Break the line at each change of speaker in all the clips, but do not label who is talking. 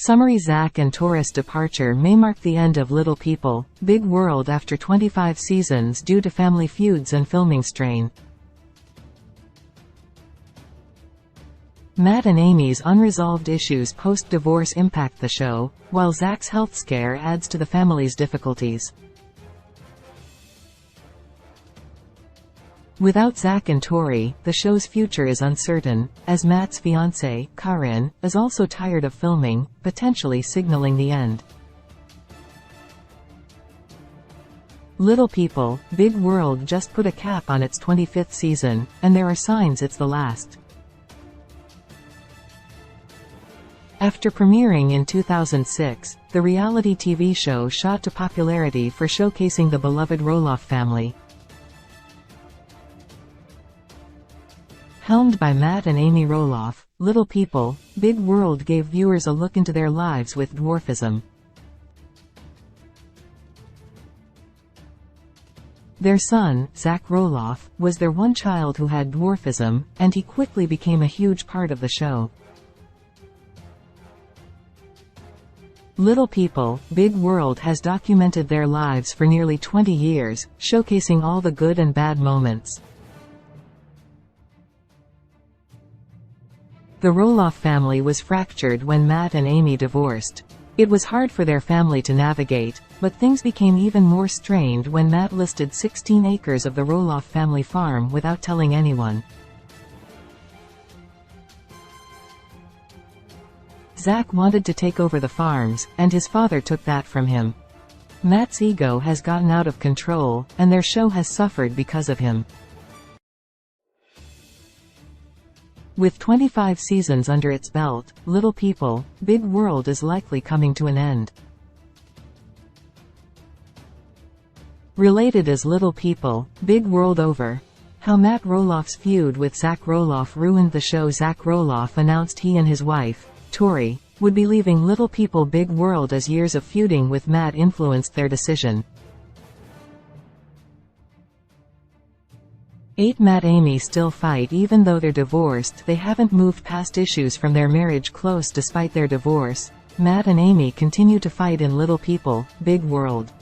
Summary: Zach and Tori's departure may mark the end of Little People, Big World after 25 seasons due to family feuds and filming strain. Matt and Amy's unresolved issues post-divorce impact the show, while Zach's health scare adds to the family's difficulties. Without Zach and Tori, the show's future is uncertain, as Matt's fiancée, Karin, is also tired of filming, potentially signaling the end. Little People, Big World just put a cap on its 25th season, and there are signs it's the last. After premiering in 2006, the reality TV show shot to popularity for showcasing the beloved Roloff family. Helmed by Matt and Amy Roloff, Little People, Big World gave viewers a look into their lives with dwarfism. Their son, Zach Roloff, was their one child who had dwarfism, and he quickly became a huge part of the show. Little People, Big World has documented their lives for nearly 20 years, showcasing all the good and bad moments. The Roloff family was fractured when Matt and Amy divorced. It was hard for their family to navigate, but things became even more strained when Matt listed 16 acres of the Roloff family farm without telling anyone. Zach wanted to take over the farms, and his father took that from him. Matt's ego has gotten out of control, and their show has suffered because of him. With 25 seasons under its belt, Little People, Big World is likely coming to an end. Related as Little People, Big World over. How Matt Roloff's feud with Zach Roloff ruined the show. Zach Roloff announced he and his wife, Tori, would be leaving Little People Big World as years of feuding with Matt influenced their decision. 8 Matt and Amy still fight even though they're divorced. They haven't moved past issues from their marriage close despite their divorce. Matt and Amy continue to fight in Little People, Big World.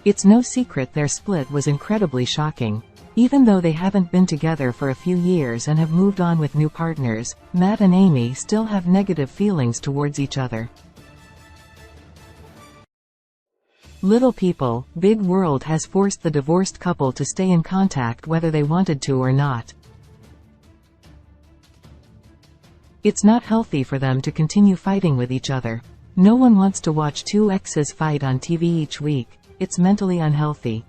It's no secret their split was incredibly shocking. Even though they haven't been together for a few years and have moved on with new partners, Matt and Amy still have negative feelings towards each other. Little People, Big World has forced the divorced couple to stay in contact whether they wanted to or not. It's not healthy for them to continue fighting with each other. No one wants to watch two exes fight on TV each week. It's mentally unhealthy.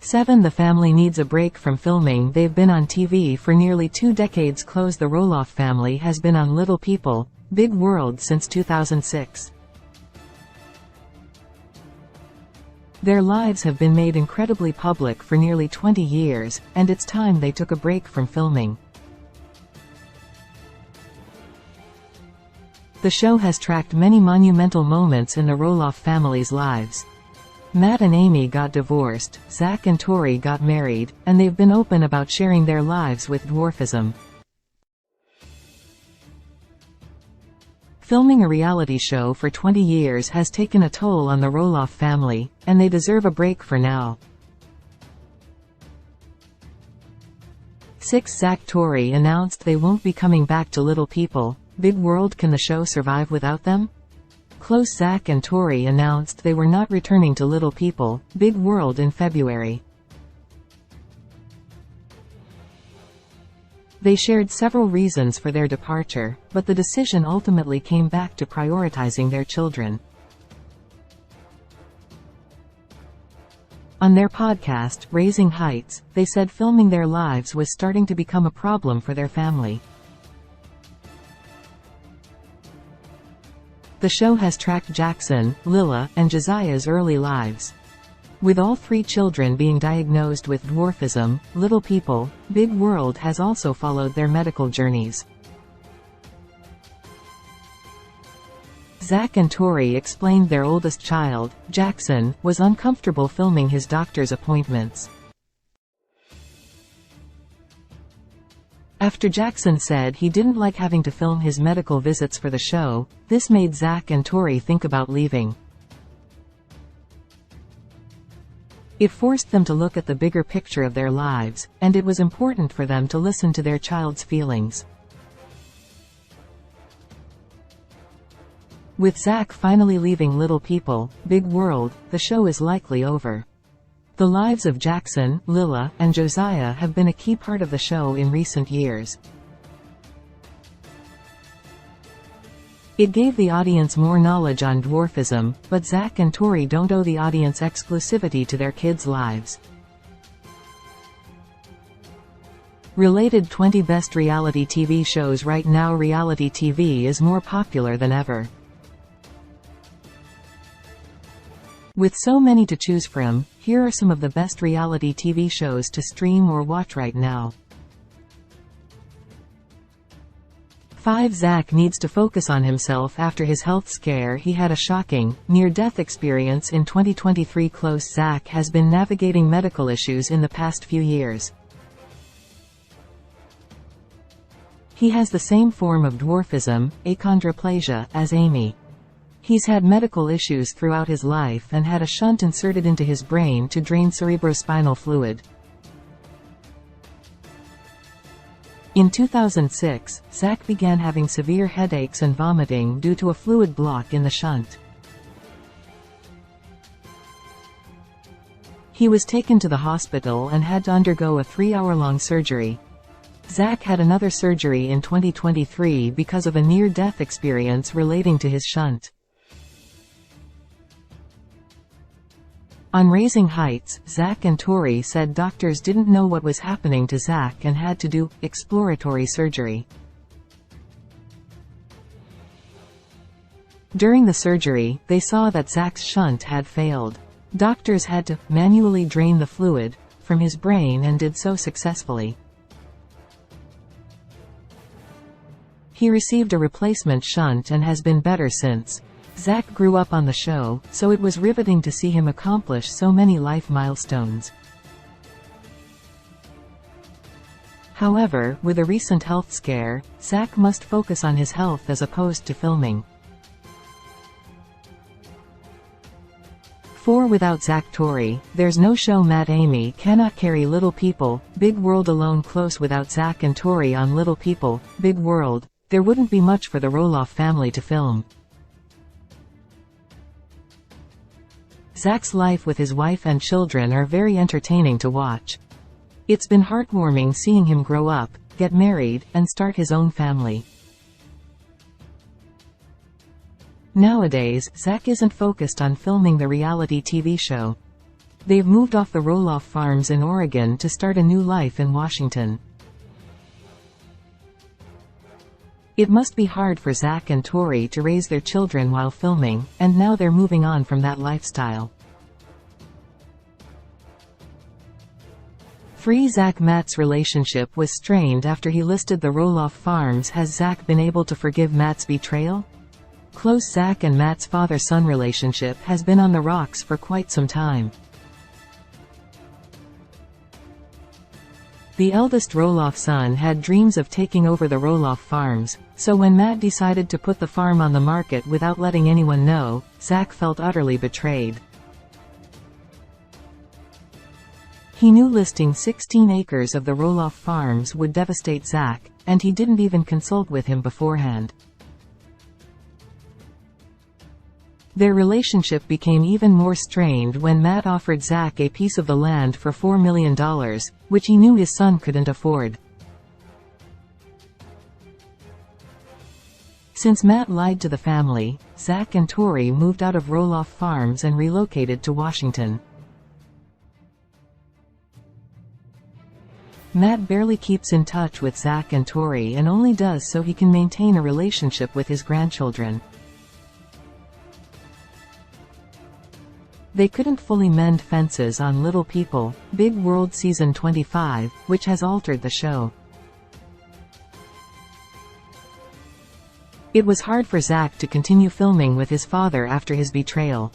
7 The family needs a break from filming. They've been on TV for nearly 2 decades. The Roloff family has been on Little People, Big World since 2006. Their lives have been made incredibly public for nearly 20 years, and it's time they took a break from filming. The show has tracked many monumental moments in the Roloff family's lives. Matt and Amy got divorced, Zach and Tori got married, and they've been open about sharing their lives with dwarfism. Filming a reality show for 20 years has taken a toll on the Roloff family, and they deserve a break for now. 6 Zach Tori announced they won't be coming back to Little People, Big World. Can the show survive without them? Zach and Tori announced they were not returning to Little People, Big World in February. They shared several reasons for their departure, but the decision ultimately came back to prioritizing their children. On their podcast, Raising Heights, they said filming their lives was starting to become a problem for their family. The show has tracked Jackson, Lila, and Josiah's early lives. With all 3 children being diagnosed with dwarfism, Little People, Big World has also followed their medical journeys. Zach and Tori explained their oldest child, Jackson, was uncomfortable filming his doctor's appointments. After Jackson said he didn't like having to film his medical visits for the show, this made Zach and Tori think about leaving. It forced them to look at the bigger picture of their lives, and it was important for them to listen to their child's feelings. With Zach finally leaving Little People, Big World, the show is likely over. The lives of Jackson, Lila, and Josiah have been a key part of the show in recent years. It gave the audience more knowledge on dwarfism, but Zach and Tori don't owe the audience exclusivity to their kids' lives. Related 20 Best Reality TV Shows. Right now reality TV is more popular than ever. With so many to choose from, here are some of the best reality TV shows to stream or watch right now. 5. Zach needs to focus on himself after his health scare. He had a shocking, near-death experience in 2023. Close. Zach has been navigating medical issues in the past few years. He has the same form of dwarfism, achondroplasia, as Amy. He's had medical issues throughout his life and had a shunt inserted into his brain to drain cerebrospinal fluid. In 2006, Zach began having severe headaches and vomiting due to a fluid block in the shunt. He was taken to the hospital and had to undergo a 3-hour-long surgery. Zach had another surgery in 2023 because of a near-death experience relating to his shunt. On Raising Heights, Zach and Tori said doctors didn't know what was happening to Zach and had to do exploratory surgery. During the surgery, they saw that Zach's shunt had failed. Doctors had to manually drain the fluid from his brain and did so successfully. He received a replacement shunt and has been better since. Zach grew up on the show, so it was riveting to see him accomplish so many life milestones. However, with a recent health scare, Zach must focus on his health as opposed to filming. 4. Without Zach. Tori, there's no show. Matt. Amy cannot carry Little People, Big World alone. Close. Without Zach and Tori on Little People, Big World, there wouldn't be much for the Roloff family to film. Zach's life with his wife and children are very entertaining to watch. It's been heartwarming seeing him grow up, get married, and start his own family. Nowadays, Zach isn't focused on filming the reality TV show. They've moved off the Roloff farms in Oregon to start a new life in Washington. It must be hard for Zach and Tori to raise their children while filming, and now they're moving on from that lifestyle. 3. Zach. Matt's relationship was strained after he listed the Roloff farms. Has Zach been able to forgive Matt's betrayal? Close. Zach and Matt's father-son relationship has been on the rocks for quite some time. The eldest Roloff son had dreams of taking over the Roloff farms, so when Matt decided to put the farm on the market without letting anyone know, Zach felt utterly betrayed. He knew listing 16 acres of the Roloff farms would devastate Zach, and he didn't even consult with him beforehand. Their relationship became even more strained when Matt offered Zach a piece of the land for $4 million, which he knew his son couldn't afford. Since Matt lied to the family, Zach and Tori moved out of Roloff Farms and relocated to Washington. Matt barely keeps in touch with Zach and Tori and only does so he can maintain a relationship with his grandchildren. They couldn't fully mend fences on Little People, Big World Season 25, which has altered the show. It was hard for Zach to continue filming with his father after his betrayal.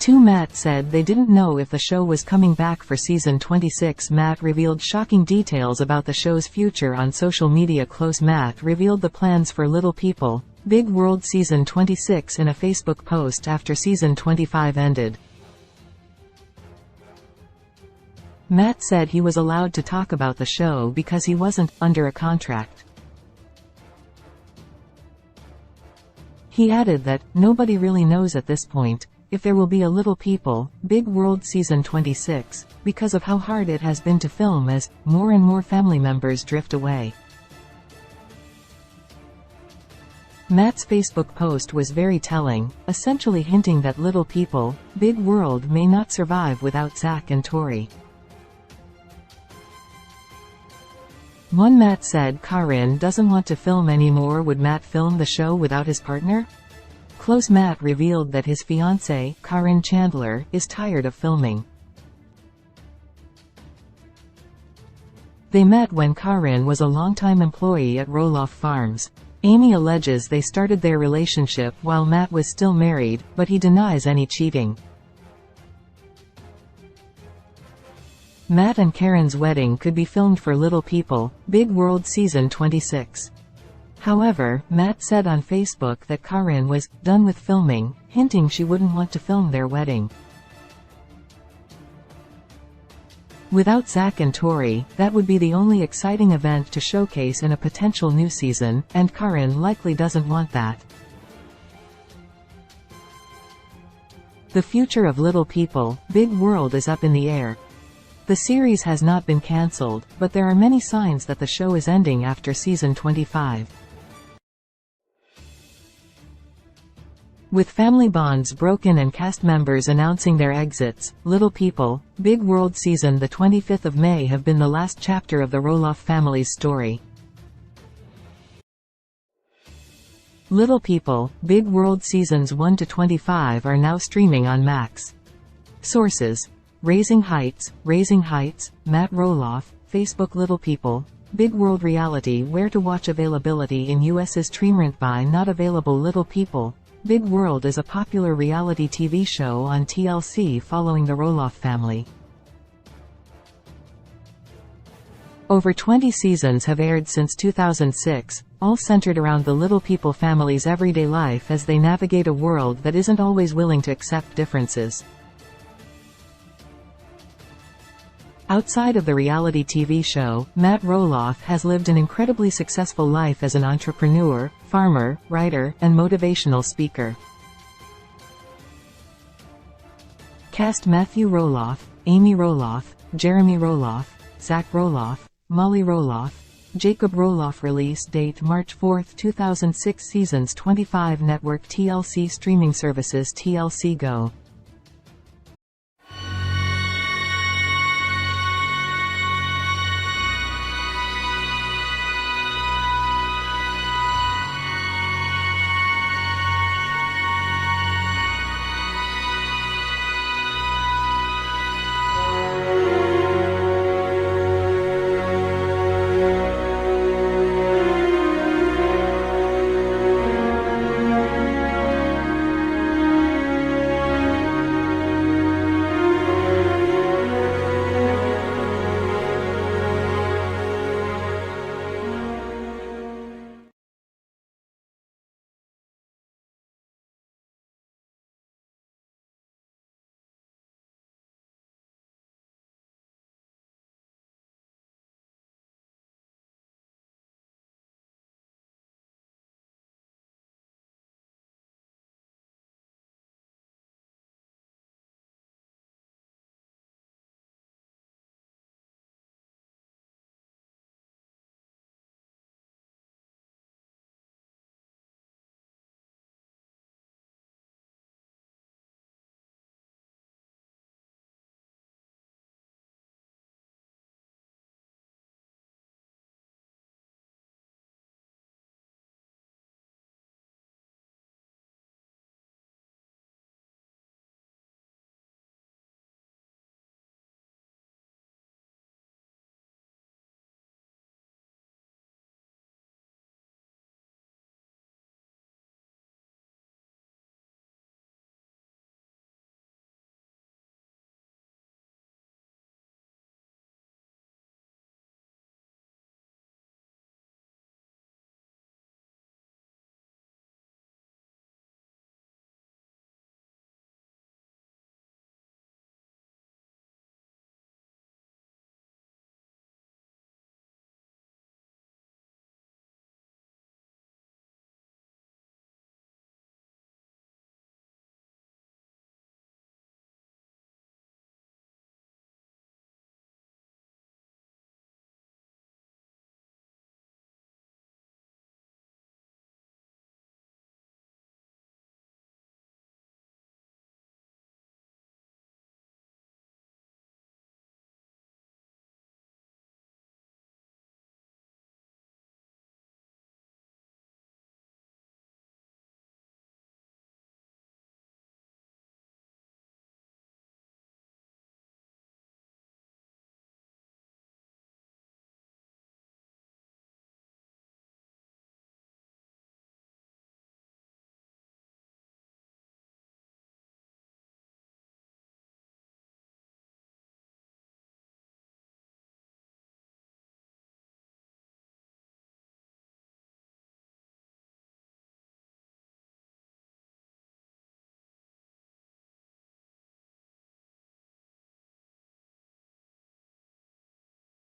Matt said they didn't know if the show was coming back for season 26. Matt revealed shocking details about the show's future on social media. Matt revealed the plans for Little People, Big World season 26 in a Facebook post after season 25 ended. Matt said he was allowed to talk about the show because he wasn't under a contract. He added that nobody really knows at this point if there will be a Little People, Big World season 26, because of how hard it has been to film as more and more family members drift away. Matt's Facebook post was very telling, essentially hinting that Little People, Big World may not survive without Zach and Tori. Matt said Karin doesn't want to film anymore. Would Matt film the show without his partner? Matt revealed that his fiancée, Karin Chandler, is tired of filming. They met when Karin was a longtime employee at Roloff Farms. Amy alleges they started their relationship while Matt was still married, but he denies any cheating. Matt and Karen's wedding could be filmed for Little People, Big World season 26. However, Matt said on Facebook that Karin was done with filming, hinting she wouldn't want to film their wedding. Without Zach and Tori, that would be the only exciting event to showcase in a potential new season, and Karin likely doesn't want that. The future of Little People, Big World is up in the air. The series has not been cancelled, but there are many signs that the show is ending after season 25. With family bonds broken and cast members announcing their exits, Little People, Big World season the 25th of May have been the last chapter of the Roloff family's story. Little People, Big World seasons 1 to 25 are now streaming on Max. Sources: Raising Heights, Matt Roloff, Facebook. Little People, Big World reality. Where to watch. Availability in US. Streamed by not available. Little People, Big World is a popular reality TV show on TLC following the Roloff family. Over 20 seasons have aired since 2006, all centered around the Little People family's everyday life as they navigate a world that isn't always willing to accept differences. Outside of the reality TV show, Matt Roloff has lived an incredibly successful life as an entrepreneur, farmer, writer, and motivational speaker. Cast: Matthew Roloff, Amy Roloff, Jeremy Roloff, Zach Roloff, Molly Roloff, Jacob Roloff. Release date March 4, 2006. Seasons 25. Network. TLC streaming services. TLC Go.